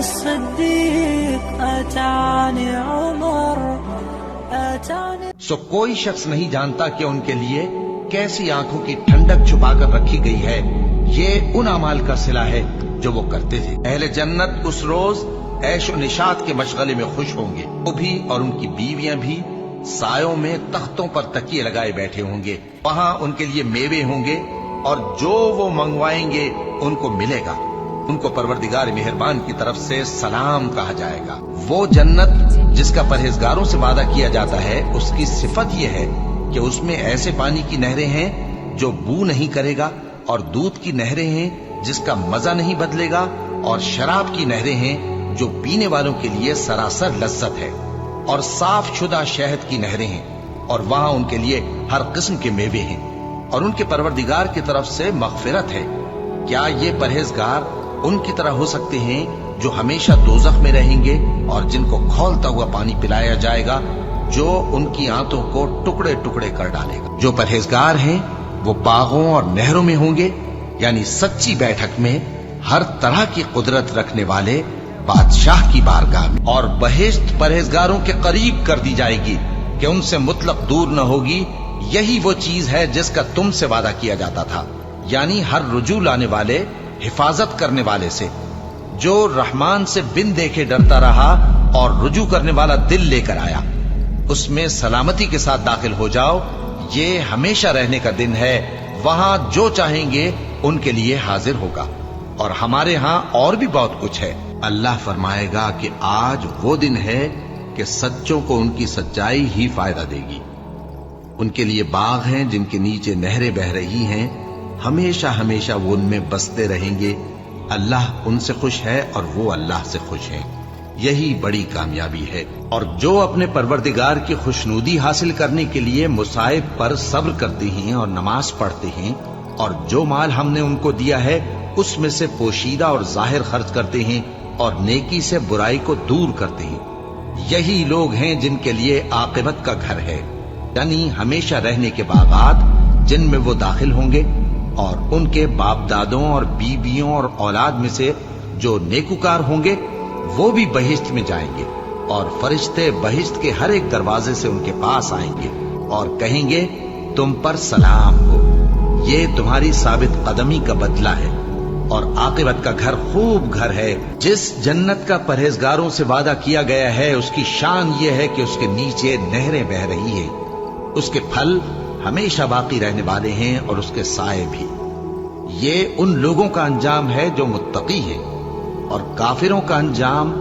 الصديق أتاني عمر أتاني. سو کوئی شخص نہیں جانتا کہ ان کے لیے کیسی آنکھوں کی ٹھنڈک چھپا کر رکھی گئی ہے. یہ ان اعمال کا صلہ ہے جو وہ کرتے تھے. اہل جنت اس روز عیش و نشاط کے مشغلے میں خوش ہوں گے. وہ بھی اور ان کی بیویاں بھی سایوں میں تختوں پر تکیے لگائے بیٹھے ہوں گے. وہاں ان کے لیے میوے ہوں گے اور جو وہ منگوائیں گے ان کو ملے گا. ان کو پروردگار مہربان کی طرف سے سلام کہا جائے گا. وہ جنت جس کا پرہیزگاروں سے وعدہ کیا جاتا ہے اس کی صفت یہ ہے کہ اس میں ایسے پانی کی نہریں ہیں جو بو نہیں کرے گا، اور دودھ کی نہریں ہیں جس کا مزہ نہیں بدلے گا، اور شراب کی نہریں ہیں جو پینے والوں کے لیے سراسر لذت ہے، اور صاف شدہ شہد کی نہریں ہیں، اور وہاں ان کے لیے ہر قسم کے میوے ہیں، اور ان کے پروردگار کی طرف سے مغفرت ہے. کیا یہ پرہیزگار ان کی طرح ہو سکتے ہیں جو ہمیشہ دوزخ میں رہیں گے اور جن کو کھولتا ہوا پانی پلایا جائے گا جو ان کی آنتوں کو ٹکڑے ٹکڑے کر ڈالے گا. جو پرہیزگار ہیں وہ باغوں اور نہروں میں ہوں گے، یعنی سچی بیٹھک میں ہر طرح کی قدرت رکھنے والے بادشاہ کی بارگاہ میں. اور بہشت پرہیزگاروں کے قریب کر دی جائے گی کہ ان سے مطلق دور نہ ہوگی. یہی وہ چیز ہے جس کا تم سے وعدہ کیا جاتا تھا، یعنی ہر رجوع لانے والے، حفاظت کرنے والے سے، جو رحمان سے بن دیکھے ڈرتا رہا اور رجوع کرنے والا دل لے کر آیا. اس میں سلامتی کے ساتھ داخل ہو جاؤ. یہ ہمیشہ رہنے کا دن ہے، وہاں جو چاہیں گے ان کے لیے حاضر ہوگا، اور ہمارے ہاں اور بھی بہت کچھ ہے. اللہ فرمائے گا کہ آج وہ دن ہے کہ سچوں کو ان کی سچائی ہی فائدہ دے گی. ان کے لیے باغ ہیں جن کے نیچے نہریں بہ رہی ہیں، ہمیشہ ہمیشہ وہ ان میں بستے رہیں گے. اللہ ان سے خوش ہے اور وہ اللہ سے خوش ہیں. یہی بڑی کامیابی ہے. اور جو اپنے پروردگار کی خوشنودی حاصل کرنے کے لیے مصائب پر صبر کرتے ہیں اور نماز پڑھتے ہیں، اور جو مال ہم نے ان کو دیا ہے اس میں سے پوشیدہ اور ظاہر خرچ کرتے ہیں اور نیکی سے برائی کو دور کرتے ہیں، یہی لوگ ہیں جن کے لیے عاقبت کا گھر ہے، یعنی ہمیشہ رہنے کے باغات جن میں وہ داخل ہوں گے. اور ان کے باپ دادوں اور بیویوں اور اولاد میں سے جو نیکوکار ہوں گے وہ بھی بہشت میں جائیں گے، اور فرشتے بہشت کے ہر ایک دروازے سے ان کے پاس آئیں گے اور کہیں گے تم پر سلام ہو. یہ تمہاری ثابت قدمی کا بدلہ ہے، اور عاقبت کا گھر خوب گھر ہے. جس جنت کا پرہیزگاروں سے وعدہ کیا گیا ہے اس کی شان یہ ہے کہ اس کے نیچے نہریں بہ رہی ہیں، اس کے پھل ہمیشہ باقی رہنے والے ہیں اور اس کے سائے بھی. یہ ان لوگوں کا انجام ہے جو متقی ہیں، اور کافروں کا انجام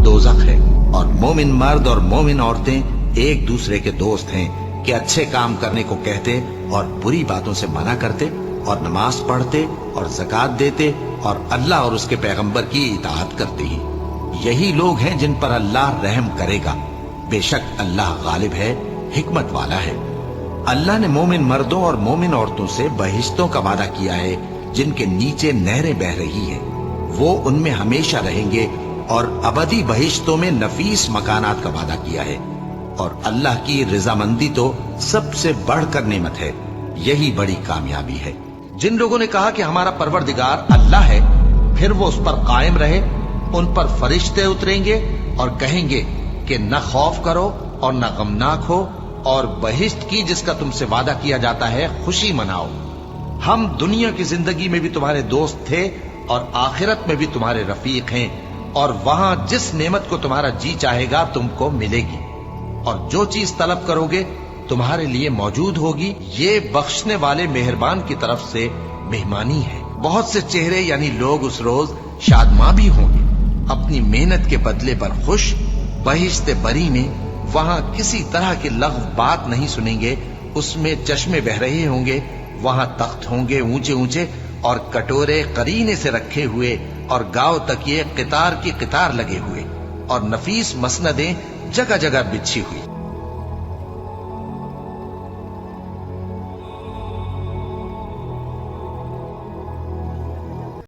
دوزخ ہے. اور مومن مرد اور مومن عورتیں ایک دوسرے کے دوست ہیں کہ اچھے کام کرنے کو کہتے اور بری باتوں سے منع کرتے، اور نماز پڑھتے اور زکوٰۃ دیتے اور اللہ اور اس کے پیغمبر کی اطاعت کرتے ہیں. یہی لوگ ہیں جن پر اللہ رحم کرے گا. بے شک اللہ غالب ہے، حکمت والا ہے. اللہ نے مومن مردوں اور مومن عورتوں سے بہشتوں کا وعدہ کیا ہے جن کے نیچے نہریں بہ رہی ہیں. وہ ان میں ہمیشہ رہیں گے، اور ابدی بہشتوں میں نفیس مکانات کا وعدہ کیا ہے. اور اللہ کی رضامندی تو سب سے بڑھ کر نعمت ہے. یہی بڑی کامیابی ہے. جن لوگوں نے کہا کہ ہمارا پروردگار اللہ ہے، پھر وہ اس پر قائم رہے، ان پر فرشتے اتریں گے اور کہیں گے کہ نہ خوف کرو اور نہ غمناک ہو، اور بہشت کی جس کا تم سے وعدہ کیا جاتا ہے خوشی مناؤ. ہم دنیا کی زندگی میں بھی تمہارے دوست تھے اور آخرت میں بھی تمہارے رفیق ہیں، اور وہاں جس نعمت کو تمہارا جی چاہے گا تم کو ملے گی، اور جو چیز طلب کرو گے تمہارے لیے موجود ہوگی. یہ بخشنے والے مہربان کی طرف سے مہمانی ہے. بہت سے چہرے یعنی لوگ اس روز شادماں بھی ہوں گے، اپنی محنت کے بدلے پر خوش. بہشت بری میں وہاں کسی طرح کی لغو بات نہیں سنیں گے. اس میں چشمے بہ رہے ہوں گے، وہاں تخت ہوں گے اونچے اونچے، اور کٹورے قرینے سے رکھے ہوئے، اور گاؤ تک یہ قطار کی قطار لگے ہوئے، اور نفیس مسندیں جگہ جگہ بچھی ہوئی.